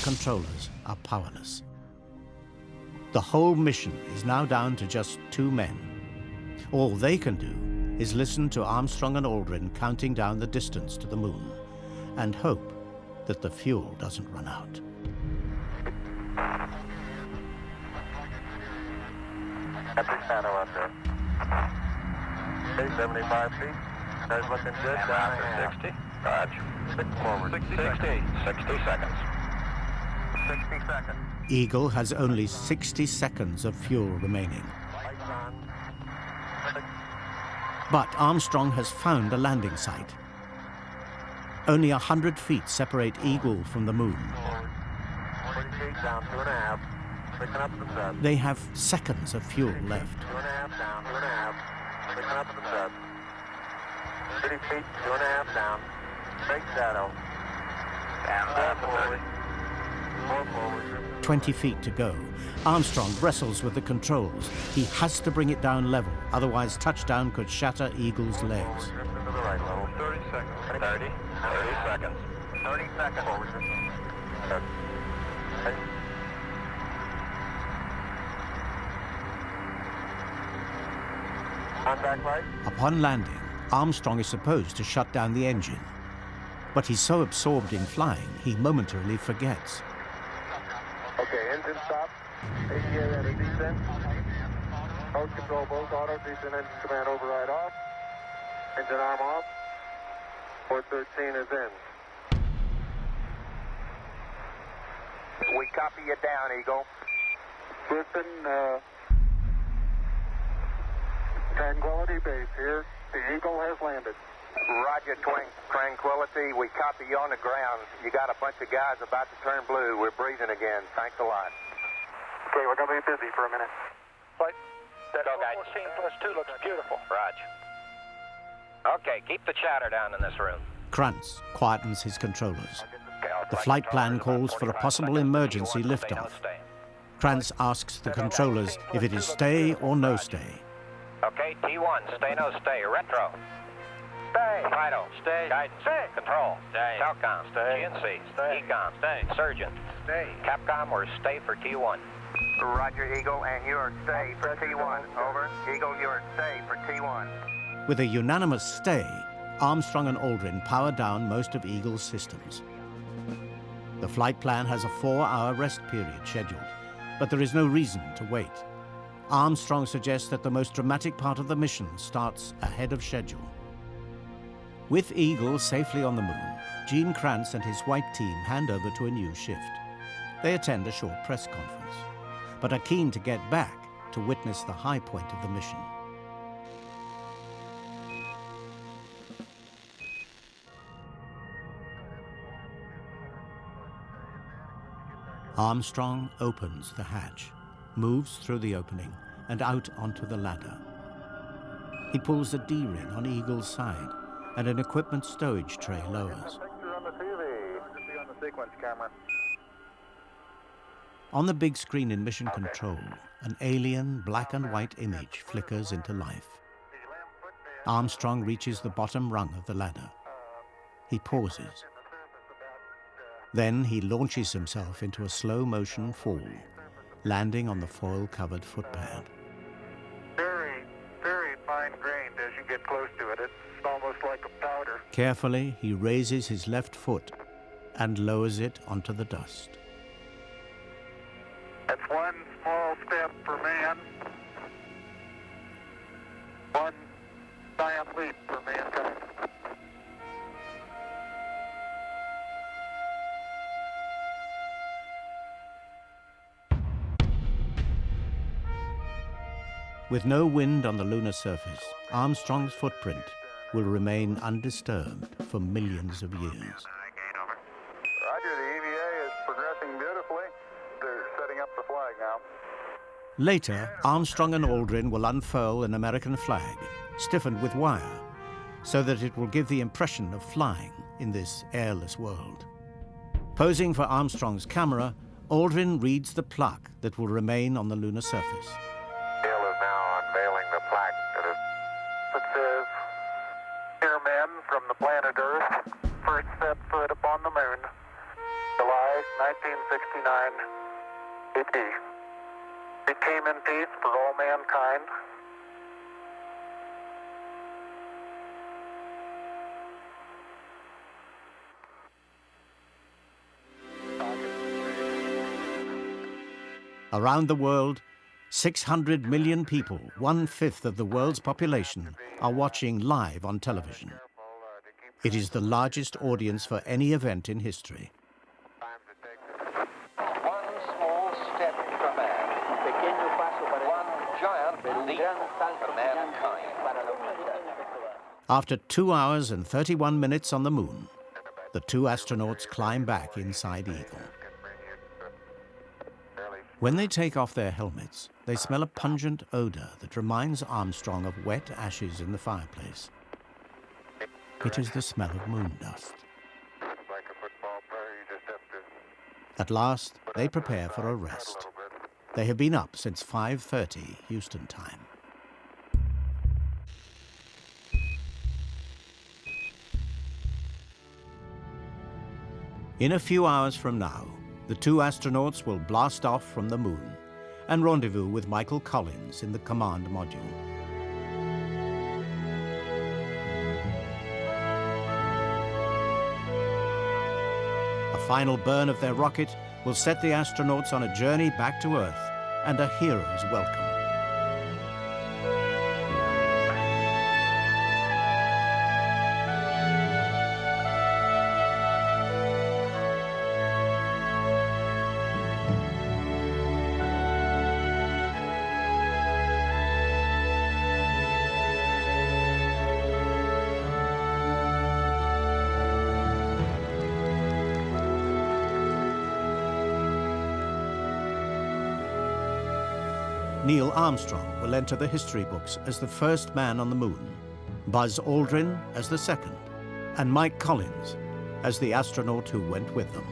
controllers are powerless. The whole mission is now down to just 2 men. All they can do is listen to Armstrong and Aldrin counting down the distance to the moon and hope that the fuel doesn't run out. Epic shadow up there. 75 feet. That's looking good. Down to 60. Roger. 6 forward. 60 seconds. 60 seconds. Eagle has only 60 seconds of fuel remaining. Lights on. But Armstrong has found a landing site. Only 100 feet separate Eagle from the moon. 40 feet down, 2.5. Picking up the sub. They have seconds of fuel left. 2.5 down, 2.5. Picking up the sub. 30 feet, 2.5 down. Big shadow. And forward. 4 forward. 20 feet to go. Armstrong wrestles with the controls. He has to bring it down level, otherwise touchdown could shatter Eagle's legs. Drift into the right level. 30 seconds. 30 seconds. 30 seconds. Forward. Contact light. Upon landing, Armstrong is supposed to shut down the engine. But he's so absorbed in flying, he momentarily forgets. Okay, engine stop. ATA at a descent. Mode control both auto, descent engine command override off. Engine arm off. Port 13 is in. We copy you down, Eagle. Listen, Tranquility Base here. The Eagle has landed. Roger, Tranquility. We copy you on the ground. You got a bunch of guys about to turn blue. We're breathing again. Thanks a lot. Okay, we're going to be busy for a minute. Flight. That 14+2 looks beautiful. Roger. Okay, keep the chatter down in this room. Krantz quietens his controllers. The flight plan calls for a possible emergency liftoff. Krantz asks the controllers if it is stay or no stay. Okay, T1, stay, no stay. Retro. Stay. Vital. Stay. Guidance. Stay. Control. Stay. Telcom. Stay. GNC. Stay. Ecom. Stay. Surgeon. Stay. Capcom, we're stay for T1. Roger, Eagle, and you're stay for T1. Over. Eagle, you're stay for T1. With a unanimous stay, Armstrong and Aldrin power down most of Eagle's systems. The flight plan has a 4-hour rest period scheduled, but there is no reason to wait. Armstrong suggests that the most dramatic part of the mission starts ahead of schedule. With Eagle safely on the moon, Gene Krantz and his white team hand over to a new shift. They attend a short press conference, but are keen to get back to witness the high point of the mission. Armstrong opens the hatch, moves through the opening and out onto the ladder. He pulls a D-ring on Eagle's side and an equipment stowage tray lowers. Picture on the TV. See on the sequence camera. On the big screen in Mission Control, an alien black and white image flickers into life. Armstrong reaches the bottom rung of the ladder. He pauses. Then he launches himself into a slow-motion fall, landing on the foil-covered footpad. Very, very fine-grained as you get close to it. It's almost like a powder. Carefully, he raises his left foot and lowers it onto the dust. That's one small step for man, one giant leap for mankind. With no wind on the lunar surface, Armstrong's footprint will remain undisturbed for millions of years. Roger, the EVA is progressing beautifully. They're setting up the flag now. Later, Armstrong and Aldrin will unfurl an American flag, stiffened with wire, so that it will give the impression of flying in this airless world. Posing for Armstrong's camera, Aldrin reads the plaque that will remain on the lunar surface. Bill is now unveiling the plaque that says, "Dear men from the planet Earth, first set foot upon the moon, July 1969, E.T. He came in peace for all mankind. Around the world, 600 million people, 1/5 of the world's population, are watching live on television. It is the largest audience for any event in history. One small step for man, one giant leap for mankind. After 2 hours and 31 minutes on the moon, the two astronauts climb back inside Eagle. When they take off their helmets, they smell a pungent odor that reminds Armstrong of wet ashes in the fireplace. It is the smell of moon dust. At last, they prepare for a rest. They have been up since 5:30 Houston time. In a few hours from now, the two astronauts will blast off from the moon and rendezvous with Michael Collins in the command module. A final burn of their rocket will set the astronauts on a journey back to Earth and a hero's welcome. Neil Armstrong will enter the history books as the first man on the moon, Buzz Aldrin as the second, and Mike Collins as the astronaut who went with them.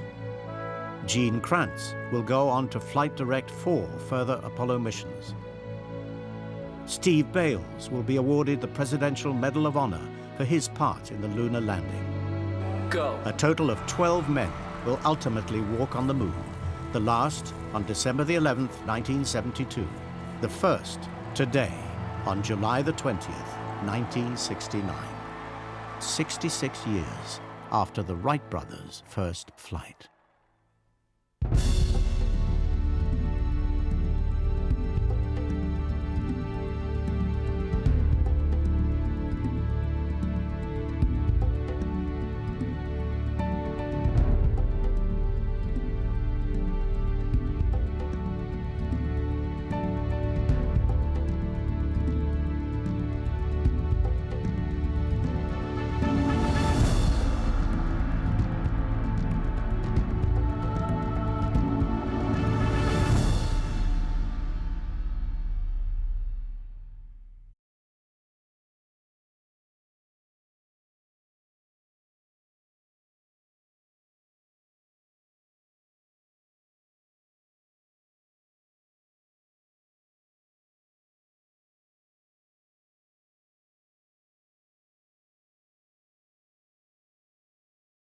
Gene Kranz will go on to flight direct 4 further Apollo missions. Steve Bales will be awarded the Presidential Medal of Honor for his part in the lunar landing. Go. A total of 12 men will ultimately walk on the moon, the last on December the 11th, 1972. The first today, on July the 20th, 1969. 66 years after the Wright brothers' first flight.